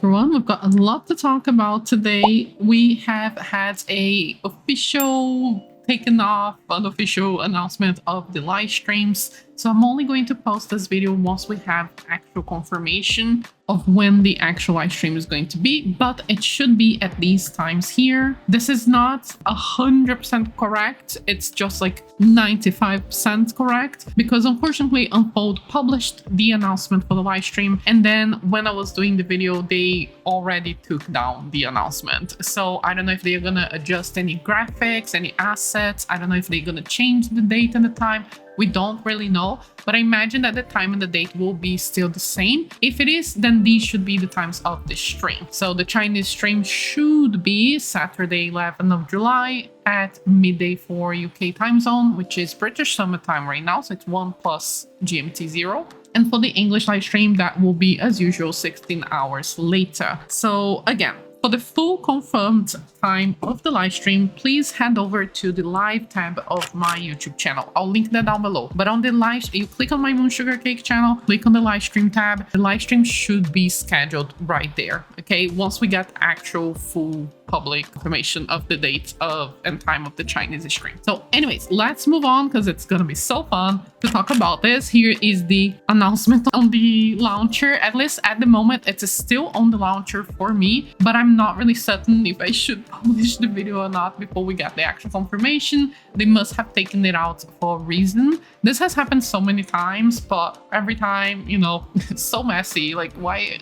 everyone. We've got a lot to talk about today. We have had a official taken off, unofficial announcement of the live streams. So I'm only going to post this video once we have actual confirmation of when the actual live stream is going to be, but it should be at these times here. This is not 100% correct. It's just like 95% correct because unfortunately Unfold published the announcement for the live stream, and then when I was doing the video, they already took down the announcement. So I don't know if they're gonna adjust any graphics, any assets. I don't know if they're gonna change the date and the time. We don't really know, but I imagine that the time and the date will be still the same. If it is, then these should be the times of the stream. So the Chinese stream should be Saturday, 11th of July at midday for UK time zone, which is British summer time right now. So it's 1 plus GMT 0. And for the English live stream, that will be as usual 16 hours later. So again, for the full confirmed time of the live stream, please head over to the live tab of my YouTube channel. I'll link that down below. But on the live, you click on my Moonsugar Cake channel, click on the live stream tab. The live stream should be scheduled right there. Okay, once we get actual full public information of the date of and time of the Chinese stream. So anyways, let's move on because it's gonna be so fun to talk about this. Here is the announcement on the launcher. At least at the moment, it's still on the launcher for me, but I'm not really certain if I should publish the video or not before we get the actual confirmation. They must have taken it out for a reason. This has happened so many times, but every time, you know, it's so messy. Like, why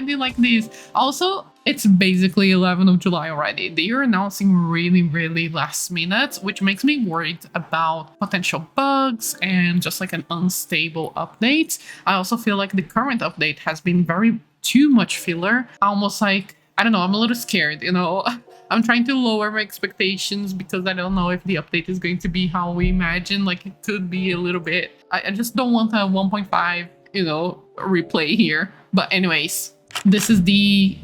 do you like this? Also, it's basically 11th of July already. They are announcing really last minute, which makes me worried about potential bugs and just like an unstable update. I also feel like the current update has been too much filler. Almost like, I don't know, I'm a little scared, you know? I'm trying to lower my expectations because I don't know if the update is going to be how we imagine. Like, it could be a little bit. I just don't want a 1.5, you know, replay here. But anyways, this is the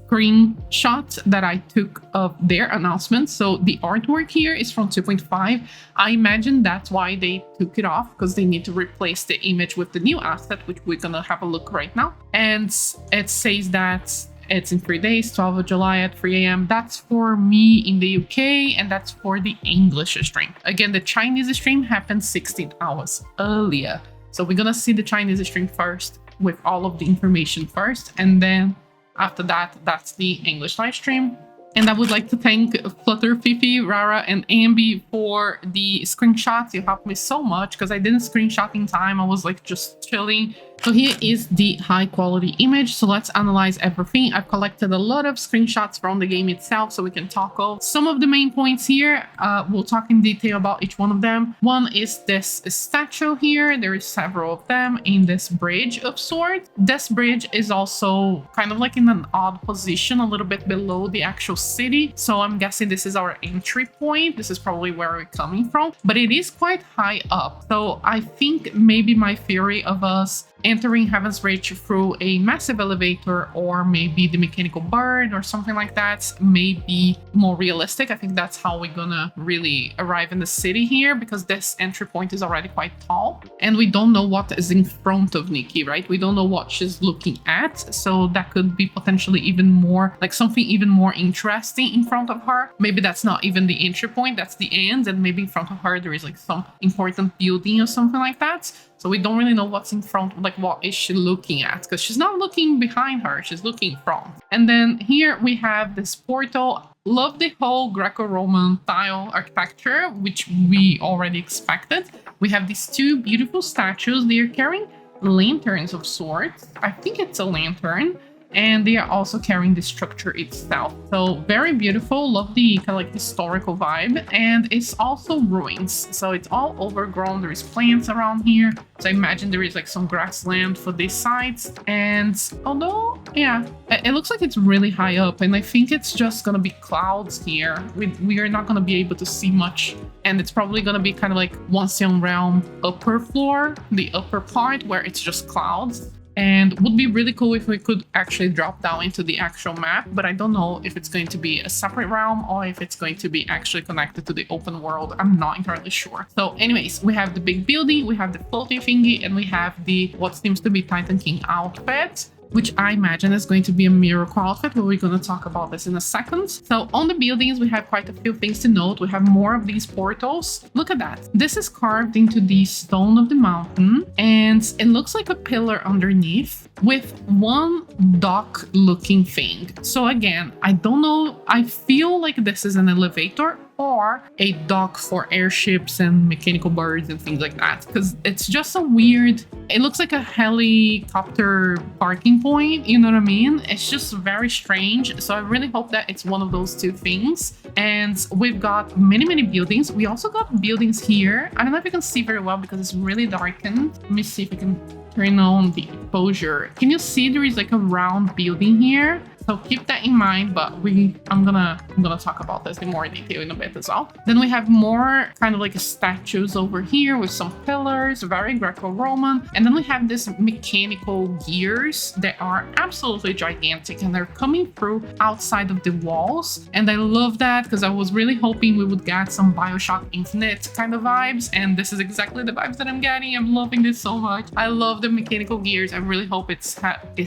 screenshot that I took of their announcement. So the artwork here is from 2.5. I imagine that's why they took it off, because they need to replace the image with the new asset, which we're gonna have a look right now. And it says that it's in 3 days, 12th of July at 3 a.m. That's for me in the UK, and that's for the English stream. Again, the Chinese stream happened 16 hours earlier. So we're gonna see the Chinese stream first with all of the information first, and then after that, that's the English live stream. And I would like to thank Flutter, Fifi, Rara, and Ambi for the screenshots. You helped me so much because I didn't screenshot in time. I was like just chilling. So here is the high quality image. So let's analyze everything. I've collected a lot of screenshots from the game itself so we can tackle some of the main points here. We'll talk in detail about each one of them. One is this statue here. There is several of them in this bridge of sorts. This bridge is also kind of like in an odd position, a little bit below the actual city. So I'm guessing this is our entry point. This is probably where we're coming from, but it is quite high up. So I think maybe my theory of us entering Heaven's Reach through a massive elevator or maybe the mechanical bird or something like that may be more realistic. I think that's how we're gonna really arrive in the city here, because this entry point is already quite tall and we don't know what is in front of Nikki, right? We don't know what she's looking at, so that could be potentially even more like something even more interesting in front of her. Maybe that's not even the entry point, that's the end, and maybe in front of her there is like some important building or something like that. So we don't really know what's in front, like what is she looking at, because she's not looking behind her, she's looking in front. And then here we have this portal. Love the whole Greco-Roman style architecture, which we already expected. We have these two beautiful statues. They are carrying lanterns of sorts. I think it's a lantern. And they are also carrying the structure itself. So very beautiful. Love the kind of like historical vibe. And it's also ruins. So it's all overgrown. There is plants around here. So I imagine there is like some grassland for these sides. And although, yeah, it looks like it's really high up. And I think it's just going to be clouds here. We are not going to be able to see much. And it's probably going to be kind of like Wholesome realm upper floor, the upper part where it's just clouds. And would be really cool if we could actually drop down into the actual map, but I don't know if it's going to be a separate realm or if it's going to be actually connected to the open world. I'm not entirely sure. So anyways, we have the big building, we have the floating thingy, and we have the what seems to be Titan King outfit. which I imagine is going to be a miracle outfit, but we're going to talk about this in a second. So on the buildings, we have quite a few things to note. We have more of these portals. Look at that. This is carved into the stone of the mountain, and it looks like a pillar underneath with one dock looking thing. So again, I don't know. I feel like this is an elevator or a dock for airships and mechanical birds and things like that, because it's just a weird, it looks like a helicopter parking point, you know what I mean? It's just very strange. So I really hope that it's one of those two things. And we've got many buildings. We also got buildings here. I don't know if you can see very well because it's really darkened. Let me see if I can turn on the exposure. Can you see there is like a round building here? So keep that in mind, but I'm gonna talk about this in more detail in a bit as well. Then we have more kind of like statues over here with some pillars, very Greco-Roman. And then we have these mechanical gears that are absolutely gigantic and they're coming through outside of the walls. And I love that because I was really hoping we would get some BioShock Infinite kind of vibes. And this is exactly the vibes that I'm getting. I'm loving this so much. I love the mechanical gears. I really hope it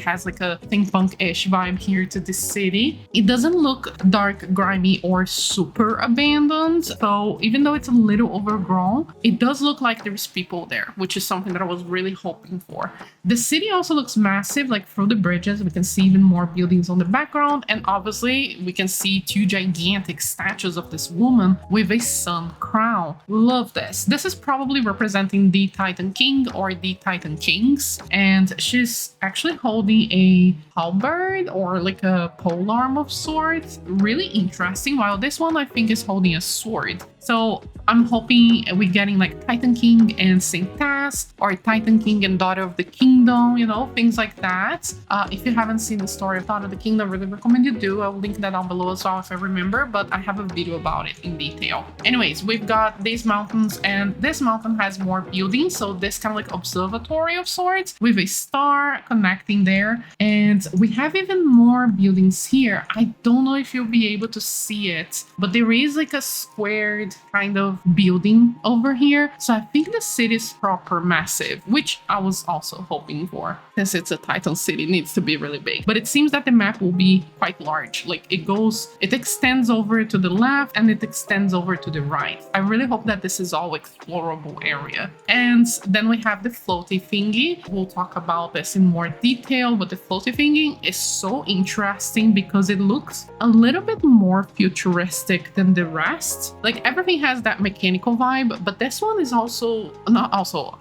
has like a steampunk-ish vibe here to this city. It doesn't look dark, grimy, or super abandoned. So even though it's a little overgrown, it does look like there's people there, which is something that I was really hoping for. The city also looks massive, like through the bridges. We can see even more buildings on the background. And obviously we can see two gigantic statues of this woman with a sun crown. Love this. This is probably representing the Titan King or the Titan Kings. And she's actually holding a halberd or like a polearm of sorts. Really interesting. While this one I think is holding a sword. So I'm hoping we're getting like Titan King and Saint Tass, or Titan King and Daughter of the Kingdom, you know, things like that. If you haven't seen the story of Daughter of the Kingdom, I really recommend you do. I'll link that down below as well if I remember, but I have a video about it in detail. Anyways, we've got these mountains, and this mountain has more buildings. So this kind of like observatory of sorts with a star connecting there. And we have even more buildings here. I don't know if you'll be able to see it, but there is like a squared kind of building over here. So I think the city is proper massive, which I was also hoping for. Since it's a Titan city, it needs to be really big. But it seems that the map will be quite large. Like it extends over to the left and it extends over to the right. I really hope that this is all explorable area. And then we have the floaty thingy. We'll talk about this in more detail, but the floaty thingy is so interesting because it looks a little bit more futuristic than the rest. Like everything has that mechanical vibe, but this one is also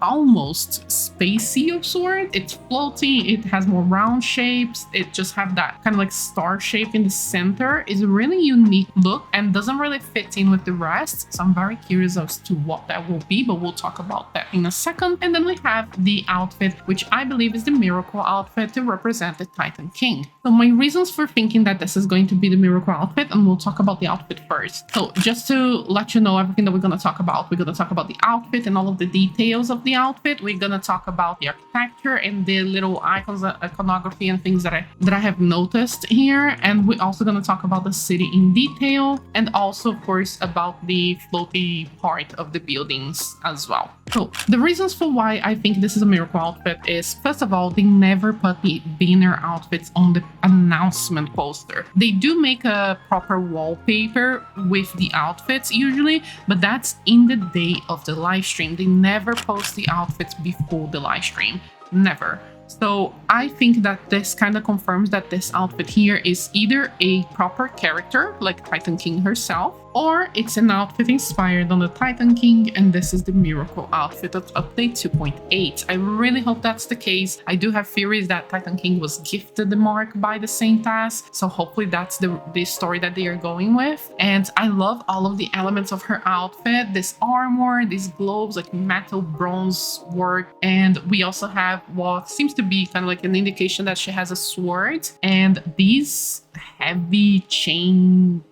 almost spacey of sort. It's floaty, it has more round shapes, it just have that kind of like star shape in the center. It's a really unique look and doesn't really fit in with the rest. So I'm very curious as to what that will be, but we'll talk about that in a second. And then we have the outfit, which I believe is the miracle outfit to represent the Titan King. So my reasons for thinking that this is going to be the miracle outfit, and we'll talk about the outfit first. So just to let you know everything that we're going to talk about, we're going to talk about the outfit and all of the details of the outfit. We're going to talk about the architecture and the little icons, iconography and things that I have noticed here. And we're also going to talk about the city in detail, and also of course about the floaty part of the buildings as well. So the reasons for why I think this is a miracle outfit is, first of all, they never put the banner outfits on the announcement poster. They do make a proper wallpaper with the outfits usually, but that's in the day of the live stream. They never post the outfits before the live stream. Never. So I think that this kind of confirms that this outfit here is either a proper character like Titan King herself, or it's an outfit inspired on the Titan King, and this is the miracle outfit of update 2.8. I really hope that's the case. I do have theories that Titan King was gifted the mark by the Saint Tass, so hopefully that's the story that they are going with. And I love all of the elements of her outfit, this armor, these globes, like metal bronze work, and we also have what seems to be kind of like an indication that she has a sword, and these heavy chain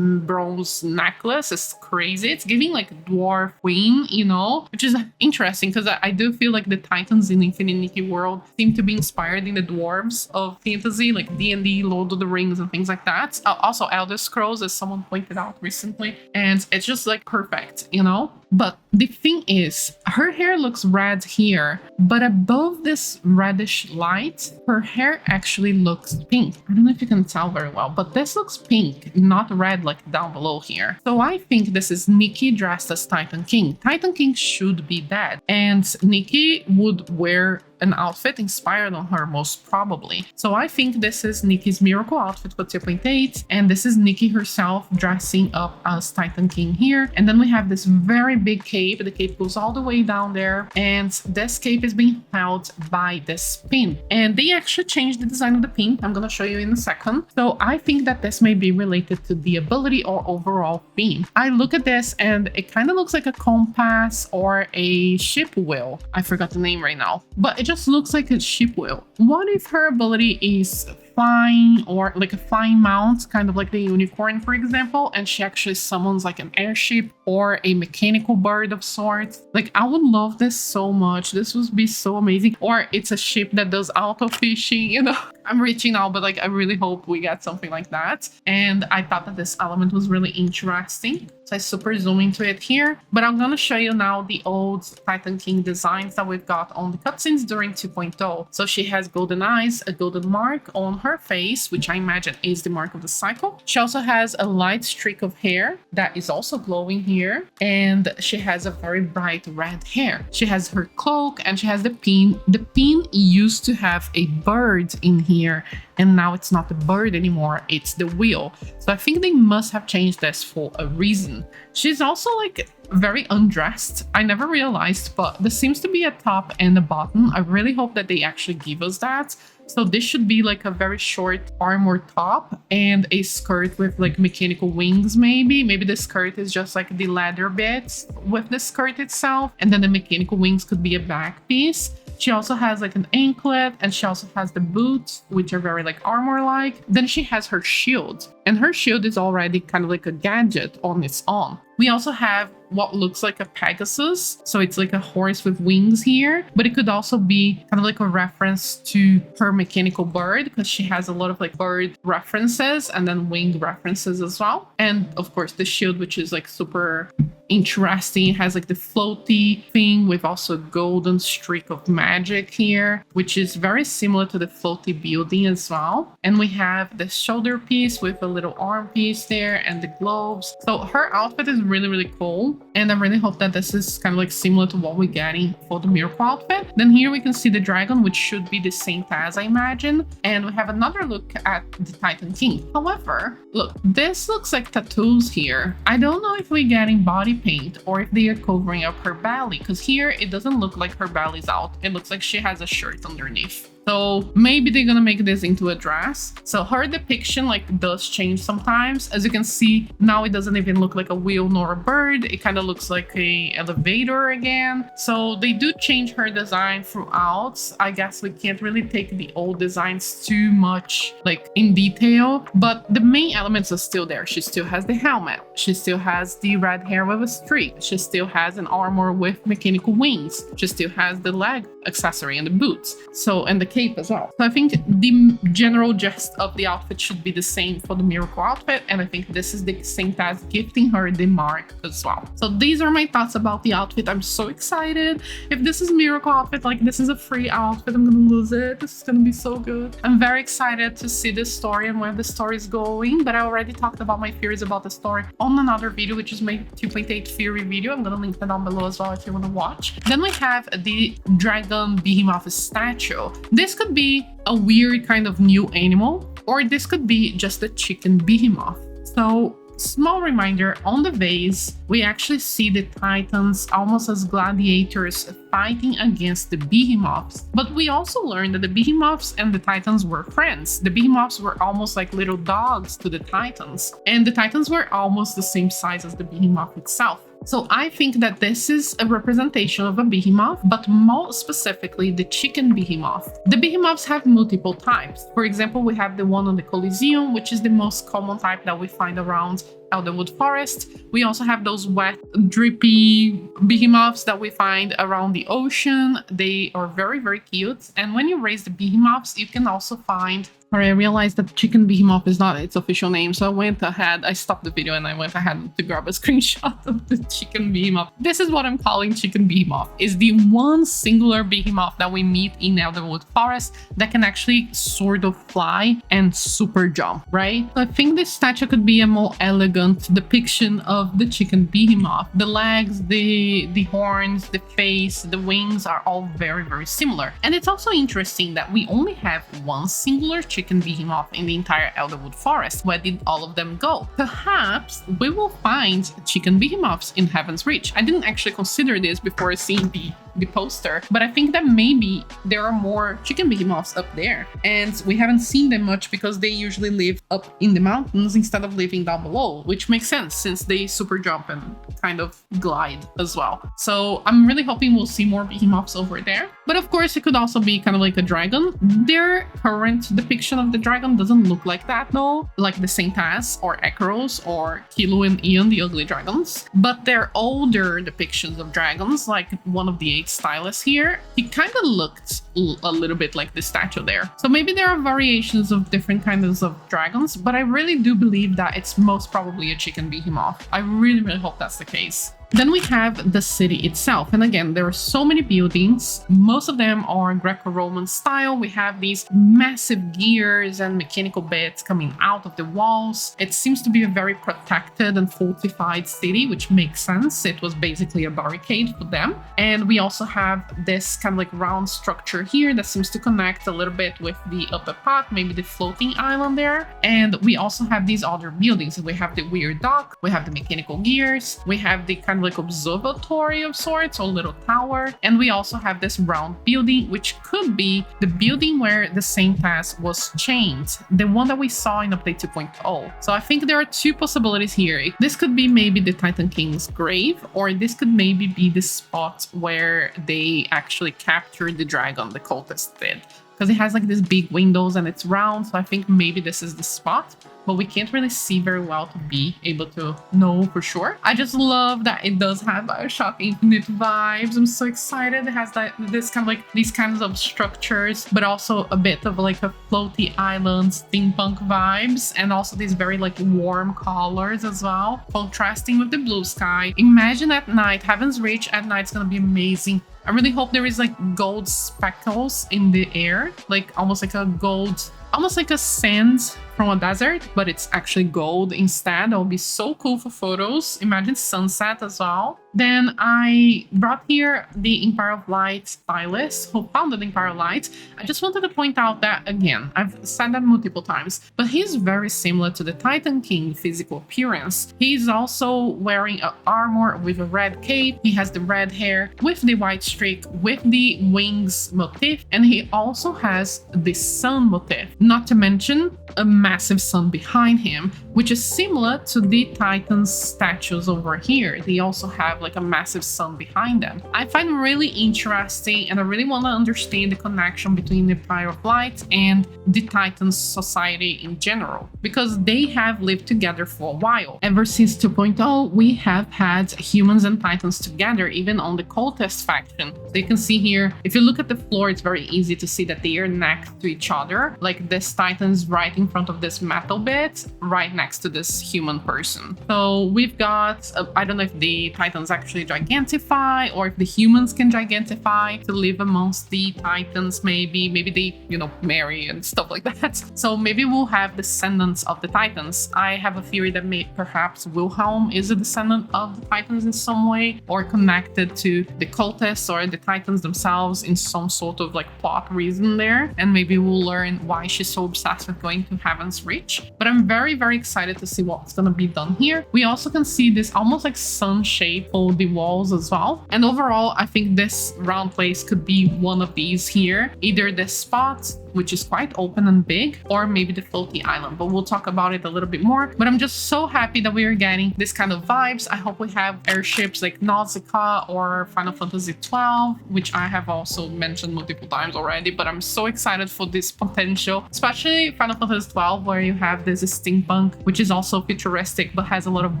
bronze necklace is crazy. It's giving like dwarf queen, you know, which is interesting because I do feel like the Titans in Infinite Nikki world seem to be inspired in the dwarves of fantasy, like D&D, Lord of the Rings and things like that. Also Elder Scrolls, as someone pointed out recently, and it's just like perfect, you know. But the thing is, her hair looks red here, but above this reddish light, her hair actually looks pink. I don't know if you can tell very well, but this looks pink, not red like down below here. So I think this is Nikki dressed as Titan King. Titan King should be dead, and Nikki would wear an outfit inspired on her most probably. So I think this is Nikki's miracle outfit for 2.8, and this is Nikki herself dressing up as Titan King here. And then we have this very big cape. The cape goes all the way down there, and this cape is being held by this pin. And they actually changed the design of the pin. I'm gonna show you in a second. So I think that this may be related to the ability or overall theme. I look at this and it kind of looks like a compass or a ship wheel. I forgot the name right now, but it just looks like a ship wheel. What if her ability is flying, or like a flying mount, kind of like the unicorn, for example, and she actually summons like an airship or a mechanical bird of sorts? Like, I would love this so much. This would be so amazing. Or it's a ship that does auto fishing, you know. I'm reaching out, but like I really hope we get something like that. And I thought that this element was really interesting. So I super zoom into it here. But I'm gonna show you now the old Titan King designs that we've got on the cutscenes during 2.0. So she has golden eyes, a golden mark on her face, which I imagine is the mark of the cycle. She also has a light streak of hair that is also glowing here. And she has a very bright red hair. She has her cloak and she has the pin. The pin used to have a bird in here, and now it's not the bird anymore, it's the wheel. So I think they must have changed this for a reason. She's also like very undressed. I never realized, but there seems to be a top and a bottom. I really hope that they actually give us that. So this should be like a very short armor top and a skirt with like mechanical wings maybe. Maybe the skirt is just like the leather bits with the skirt itself, and then the mechanical wings could be a back piece. She also has like an anklet, and she also has the boots, which are very like armor-like. Then she has her shield, and her shield is already kind of like a gadget on its own. We also have what looks like a Pegasus. So it's like a horse with wings here, but it could also be kind of like a reference to her mechanical bird, because she has a lot of like bird references and then wing references as well. And of course the shield, which is like super interesting. It has like the floaty thing with also a golden streak of magic here, which is very similar to the floaty building as well. And we have the shoulder piece with a little arm piece there and the gloves. So her outfit is really, really cool. And I really hope that this is kind of like similar to what we're getting for the miracle outfit. Then here we can see the dragon, which should be the same as I imagine. And we have another look at the Titan King. However, look, this looks like tattoos here. I don't know if we're getting body paint or if they are covering up her belly, because here it doesn't look like her belly's out. It looks like she has a shirt underneath. So maybe they're gonna make this into a dress. So her depiction like does change sometimes. As you can see, now it doesn't even look like a wheel nor a bird. It kind of looks like a elevator again. So they do change her design throughout. I guess we can't really take the old designs too much like in detail, but the main elements are still there. She still has the helmet. She still has the red hair with a streak. She still has an armor with mechanical wings. She still has the leg accessory and the boots. So, and the cape as well. So I think the general gist of the outfit should be the same for the miracle outfit, and I think this is the same as gifting her the mark as well. So these are my thoughts about the outfit. I'm so excited. If this is miracle outfit, like this is a free outfit, I'm gonna lose it. This is gonna be so good. I'm very excited to see this story and where the story is going, but I already talked about my theories about the story on another video, which is my 2.8 theory video. I'm gonna link that down below as well if you want to watch. Then we have the dragon behemoth statue. This could be a weird kind of new animal, or this could be just a chicken behemoth. So small reminder, on the vase, we actually see the titans almost as gladiators fighting against the behemoths. But we also learned that the behemoths and the titans were friends. The behemoths were almost like little dogs to the titans, and the titans were almost the same size as the behemoth itself. So I think that this is a representation of a behemoth, but more specifically the chicken behemoth. The behemoths have multiple types. For example, we have the one on the Coliseum, which is the most common type that we find around Elderwood Forest. We also have those wet, drippy behemoths that we find around the ocean. They are very, very cute. And when you raise the behemoths, you can also find Sorry, I realized that chicken behemoth is not its official name, so I went ahead, I stopped the video and I went ahead to grab a screenshot of the chicken behemoth. This is what I'm calling chicken behemoth. Is the one singular behemoth that we meet in Elderwood Forest that can actually sort of fly and super jump, right? So I think this statue could be a more elegant depiction of the chicken behemoth. The legs, the horns, the face, the wings are all very, very similar. And it's also interesting that we only have one singular chicken behemoth in the entire Elderwood Forest. Where did all of them go? Perhaps we will find chicken behemoths in Heaven's Reach. I didn't actually consider this before seeing the poster, but I think that maybe there are more chicken behemoths up there and we haven't seen them much because they usually live up in the mountains instead of living down below, which makes sense since they super jump and kind of glide as well. So I'm really hoping we'll see more behemoths over there. But of course it could also be kind of like a dragon. Their current depiction of the dragon doesn't look like that though, like the Saint Ass or Ekros or Kilo and Ian, the ugly dragons. But their older depictions of dragons, like one of the 8 stylus here, he kind of looked a little bit like the statue there. So maybe there are variations of different kinds of dragons, but I really do believe that it's most probably a chicken behemoth. I really, really hope that's the case. Then we have the city itself. And again, there are so many buildings. Most of them are Greco-Roman style. We have these massive gears and mechanical beds coming out of the walls. It seems to be a very protected and fortified city, which makes sense. It was basically a barricade for them. And we also have this kind of like round structure here that seems to connect a little bit with the upper part, maybe the floating island there. And we also have these other buildings. We have the weird dock, we have the mechanical gears, we have the kind of like observatory of sorts or little tower, and we also have this round building, which could be the building where the Saint Ass was chained, the one that we saw in update 2.0. So I think there are 2 possibilities here. This could be maybe the Titan King's grave, or this could maybe be the spot where they actually captured the dragon, the cultist did, because it has like these big windows and it's round. So I think maybe this is the spot, but we can't really see very well to be able to know for sure. I just love that it does have BioShock Infinite vibes. I'm so excited. It has this kind of like these kinds of structures, but also a bit of like a floaty island steampunk vibes, and also these very like warm colors as well, contrasting with the blue sky. Imagine at night, Heaven's Reach at night is gonna be amazing. I really hope there is like gold speckles in the air, like almost like a gold, almost like a sand from a desert, but it's actually gold instead. That would be so cool for photos. Imagine sunset as well. Then I brought here the Empire of Light stylist who founded Empire of Light. I just wanted to point out that, again, I've said that multiple times, but he's very similar to the Titan King physical appearance. He's also wearing an armor with a red cape. He has the red hair with the white streak, with the wings motif, and he also has the sun motif, not to mention a massive sun behind him, which is similar to the Titan's statues over here. They also have like a massive sun behind them. I find really interesting, and I really want to understand the connection between the Empire of Light and the Titan's society in general, because they have lived together for a while. Ever since 2.0, we have had humans and Titans together, even on the cultist faction. So you can see here, if you look at the floor, it's very easy to see that they are next to each other. Like this Titan's right in front of this metal bit, right next to this human person. So we've got, I don't know if the Titans actually gigantify or if the humans can gigantify to live amongst the Titans. Maybe they, marry and stuff like that. So maybe we'll have descendants of the Titans. I have a theory that perhaps Wilhelm is a descendant of the Titans in some way, or connected to the cultists or the Titans themselves in some sort of like plot reason there. And maybe we'll learn why she's so obsessed with going to Heaven's Reach. But I'm very, very excited to see what's gonna be done here. We also can see this almost like sun shape for the walls as well. And overall, I think this round place could be one of these here. Either this spot, which is quite open and big, or maybe the floaty island, but we'll talk about it a little bit more. But I'm just so happy that we are getting this kind of vibes. I hope we have airships like Nausicaa or Final Fantasy 12, which I have also mentioned multiple times already, but I'm so excited for this potential, especially Final Fantasy 12, where you have this steampunk, which is also futuristic, but has a lot of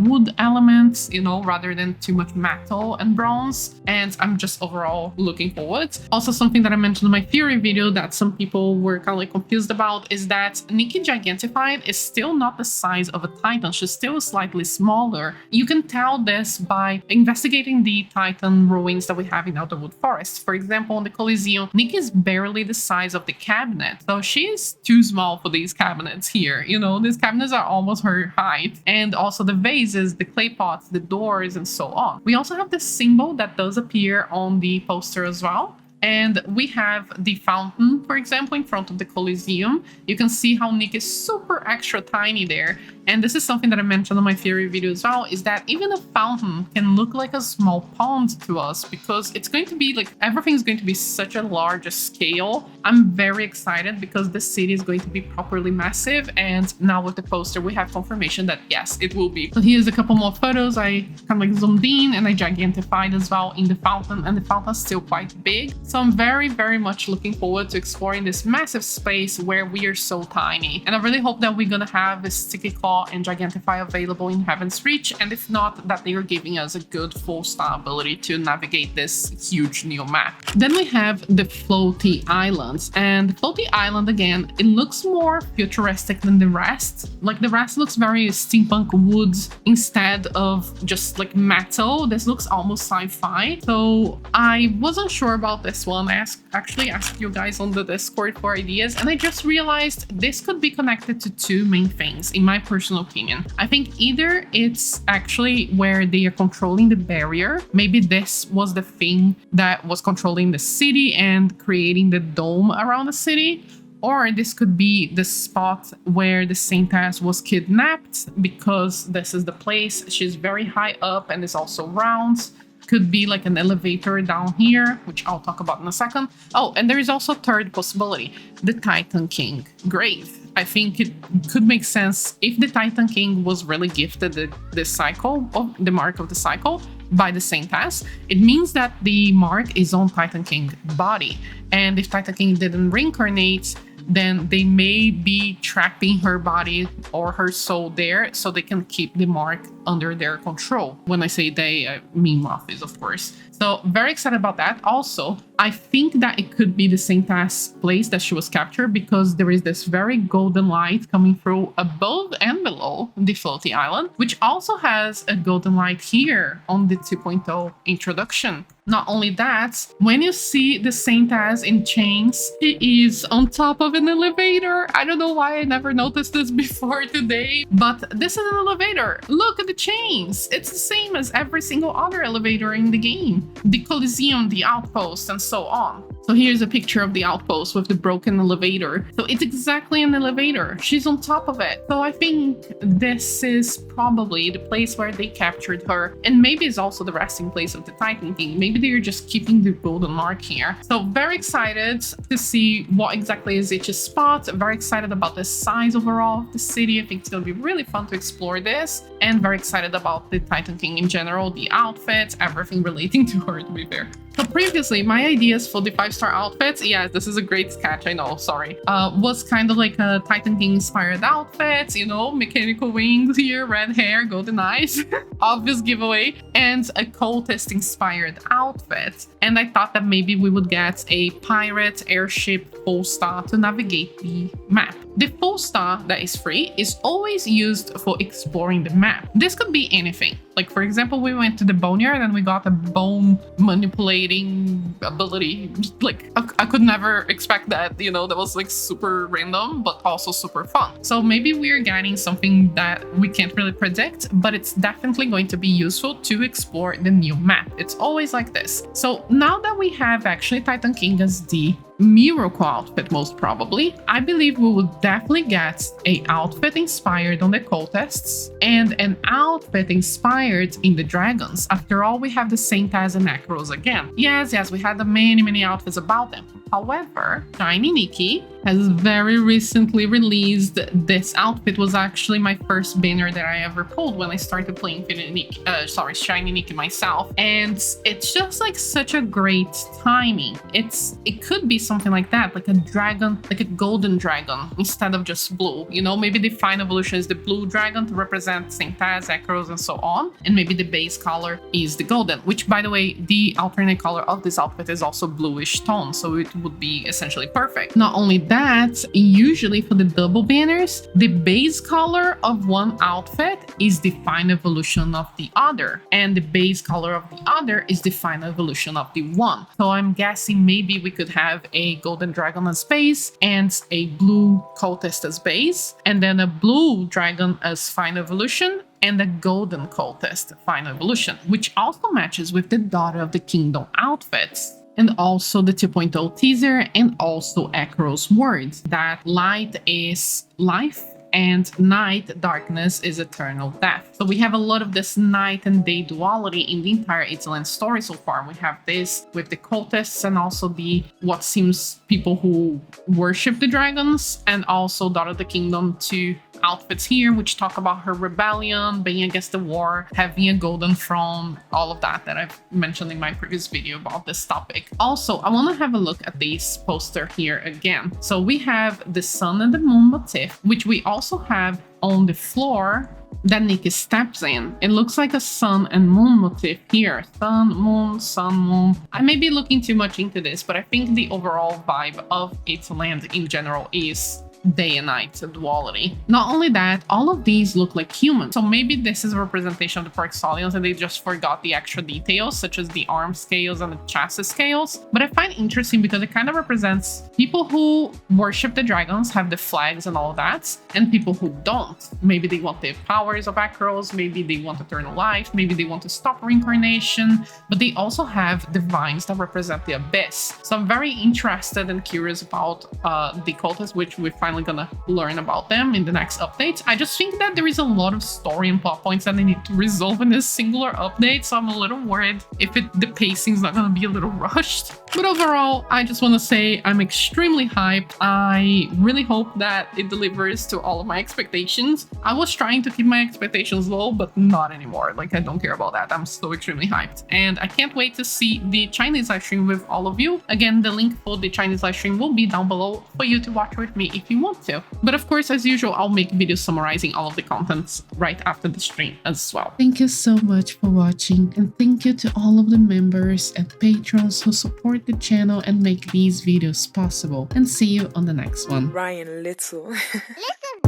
wood elements, rather than too much metal and bronze. And I'm just overall looking forward. Also, something that I mentioned in my theory video that some people were kind of like confused about is that Nikki Gigantified is still not the size of a Titan. She's still slightly smaller. You can tell this by investigating the Titan ruins that we have in Elderwood Forest. For example, in the Coliseum, Nikki is barely the size of the cabinet. So she is too small for these cabinets here. You know, these cabinets are almost her height. And also the vases, the clay pots, the doors, and so on. We also have this symbol that does appear on the poster as well. And we have the fountain, for example, in front of the Coliseum. You can see how Nick is super extra tiny there. And this is something that I mentioned on my theory video as well, is that even a fountain can look like a small pond to us because it's going to be like, everything's going to be such a large scale. I'm very excited because the city is going to be properly massive. And now with the poster, we have confirmation that yes, it will be. So here's a couple more photos. I kind of like zoomed in and I gigantified as well in the fountain, and the fountain's still quite big. So I'm very, very much looking forward to exploring this massive space where we are so tiny. And I really hope that we're gonna have a Sticky Claw and Gigantify available in Heaven's Reach, and if not, that they are giving us a good full star ability to navigate this huge new map. Then we have the Floaty Islands, and Floaty Island, again, it looks more futuristic than the rest. Like the rest looks very steampunk woods instead of just like metal. This looks almost sci-fi. So I wasn't sure about this one. I actually asked you guys on the Discord for ideas, and I just realized this could be connected to two main things in my personal opinion. I think either it's actually where they are controlling the barrier. Maybe this was the thing that was controlling the city and creating the dome around the city. Or this could be the spot where the Saintess was kidnapped, because this is the place. She's very high up and is also round. Could be like an elevator down here, which I'll talk about in a second. Oh, and there is also a third possibility, the Titan King grave. I think it could make sense if the Titan King was really gifted the cycle, of the mark of the cycle, by the Saintess. It means that the mark is on Titan King's body. And if Titan King didn't reincarnate, then they may be trapping her body or her soul there so they can keep the mark under their control. When I say they, I mean Morphis, of course. So very excited about that. Also, I think that it could be the Saintess place that she was captured, because there is this very golden light coming through above and below the Floaty Island, which also has a golden light here on the 2.0 introduction. Not only that, when you see the Saintess in chains, she is on top of an elevator. I don't know why I never noticed this before today, but this is an elevator. Look at the chains. It's the same as every single other elevator in the game. The Coliseum, the outpost, and so on. So here's a picture of the outpost with the broken elevator. So it's exactly an elevator. She's on top of it. So I think this is probably the place where they captured her. And maybe it's also the resting place of the Titan King. Maybe they're just keeping the golden mark here. So very excited to see what exactly is each spot. Very excited about the size overall of the city. I think it's going to be really fun to explore this. And very excited about the Titan King in general, the outfits, everything relating to her, to be fair. So previously, my ideas for the 5-star outfits, yes, this is a great sketch, I know, sorry, was kind of like a Titan King inspired outfit, you know, mechanical wings here, red hair, golden eyes, obvious giveaway, and a cultist inspired outfit. And I thought that maybe we would get a pirate airship full star to navigate the map. The full star that is free is always used for exploring the map. This could be anything. Like, for example, we went to the boneyard and we got a bone manipulating ability. Like, I could never expect that, you know, that was like super random, but also super fun. So maybe we're getting something that we can't really predict, but it's definitely going to be useful to explore the new map. It's always like this. So now that we have actually Titan King as the miracle outfit, most probably, I believe we will definitely get a outfit inspired on the cultists and an outfit inspired in the dragons. After all, we have the Saintess and Necros again. Yes, we had many outfits about them. However, Shiny Nikki has very recently released this outfit. Was actually my first banner that I ever pulled when I started playing Shiny Nikki myself. And it's just like such a great timing. It could be something like that, like a dragon, like a golden dragon instead of just blue. You know, maybe the final evolution is the blue dragon to represent St. Taz, Ekros, and so on. And maybe the base color is the golden, which, by the way, the alternate color of this outfit is also bluish tone, so it would be essentially perfect. Not only that, usually for the double banners, the base color of one outfit is the final evolution of the other, and the base color of the other is the final evolution of the one. So I'm guessing maybe we could have a golden dragon as base and a blue cultist as base, and then a blue dragon as final evolution and a golden cultist final evolution, which also matches with the Daughter of the Kingdom outfits. And also the 2.0 teaser, and also Ekro's words that light is life and night, darkness, is eternal death. So we have a lot of this night and day duality in the entire Italand story so far. We have this with the cultists and also the what seems people who worship the dragons, and also Daughter of the Kingdom 2 outfits here, which talk about her rebellion, being against the war, having a golden throne, all of that I've mentioned in my previous video about this topic. Also, I want to have a look at this poster here again. So we have the sun and the moon motif, which we also have on the floor that Nikki steps in. It looks like a sun and moon motif here. Sun, moon. I may be looking too much into this, but I think the overall vibe of Italand in general is day and night duality. Not only that, all of these look like humans. So maybe this is a representation of the Parxolians and they just forgot the extra details, such as the arm scales and the chassis scales. But I find it interesting because it kind of represents people who worship the dragons, have the flags and all of that, and people who don't. Maybe they want the powers of Ekros, maybe they want eternal life, maybe they want to stop reincarnation, but they also have the vines that represent the abyss. So I'm very interested and curious about the cultists, which we finally gonna learn about them in the next update. I just think that there is a lot of story and plot points that they need to resolve in this singular update, so I'm a little worried if the pacing's not gonna be a little rushed. But overall, I just want to say I'm extremely hyped. I really hope that it delivers to all of my expectations. I was trying to keep my expectations low, but not anymore. Like, I don't care about that. I'm so extremely hyped. And I can't wait to see the Chinese live stream with all of you. Again, the link for the Chinese live stream will be down below for you to watch with me if you want to. But of course, as usual, I'll make videos summarizing all of the contents right after the stream as well. Thank you so much for watching, and thank you to all of the members and patrons who support the channel and make these videos possible. And see you on the next one. Ryan Little. Listen.